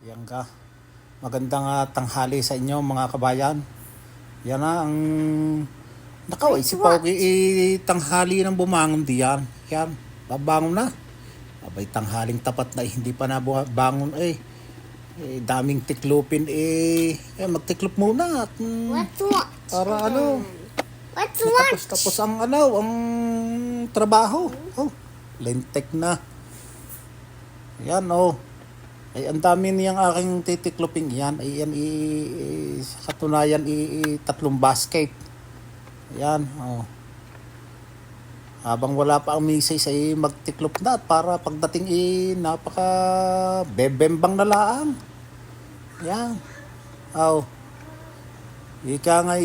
Yan ka. Magandang tanghali sa inyo mga kabayan. Yan na ang nakaway si Pogi tanghali ng bumangon diyan. Yan, babangon na. Abay tanghaling tapat na hindi pa na bangon daming tiklupin magtiklop muna at para tapos ang ang trabaho. Lentek na. Yan ang dami niyang aking titikloping yan. Sa katunayan, tatlong basket. Yan, Habang wala pa ang misis ay magtiklop na at para pagdating napaka bebembang na laang. Yan. Ika nga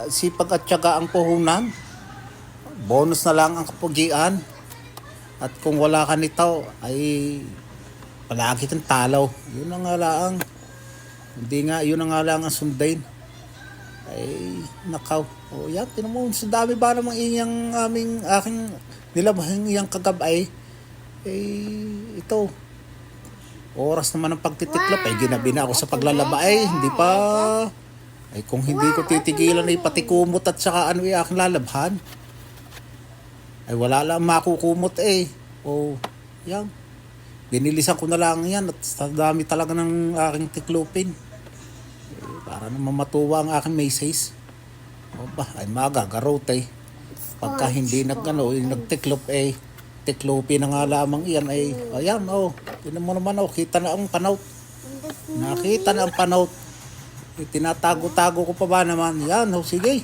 sipag at tiyaga ang puhunan. Bonus na lang ang kapugian. At kung wala ka nito ay palagi kang talaw. Yun ang nga lang. Hindi nga, yun ang nga lang ang sundain. Nakaw. Yan, tinan mo, sa dami ba namang aking nilabahing iyang kagabay. Ito. Oras naman ng pagtitiklop. Ginabi na ako sa paglalaba. Hindi pa. Kung hindi ko titigilan pati kumot at saka aking lalabhan. Wala lang makukumot yan. Binilisan ko na lang yan at sa dami talaga ng aking tiklopin. Para naman matuwa ang aking misis. Magagarot Pagka hindi nagtiklop tiklopin na nga lamang yan ayan tinan mo naman kita na ang panaut. Nakita na ang panaut. Tinatago-tago ko pa ba naman. Yan sige.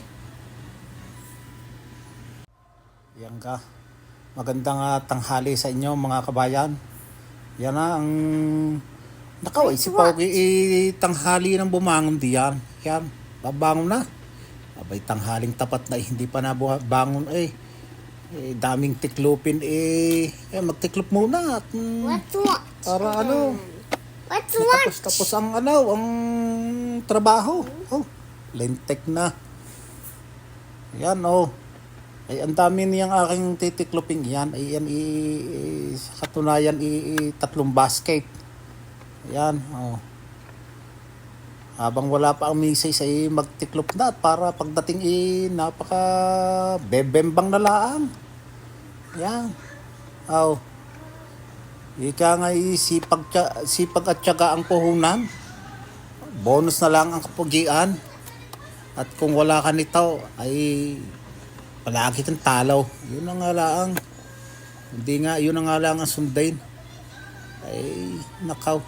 Yan ka. Magandang tanghali sa inyo mga kabayan. Yan na ang nakaway si Pogi tanghali ng bumangon diyan. Yan, babangon na. Abay tanghaling tapat na hindi pa na bangon daming tiklopin magtiklop muna at para tapos ang ang trabaho. Lentek na. Yan ang dami niyang aking titikloping yan. Sa katunayan, tatlong basket. Yan, Habang wala pa ang misis ay magtiklop na at para pagdating napaka bebembang na laang. Yan. Ika nga sipag at tiyaga ang puhunan. Bonus na lang ang kapugian. At kung wala ka nito ay palagi kang talaw. Yun ang nga lang. Hindi nga, yun ang nga lang ang sundain. Nakaw.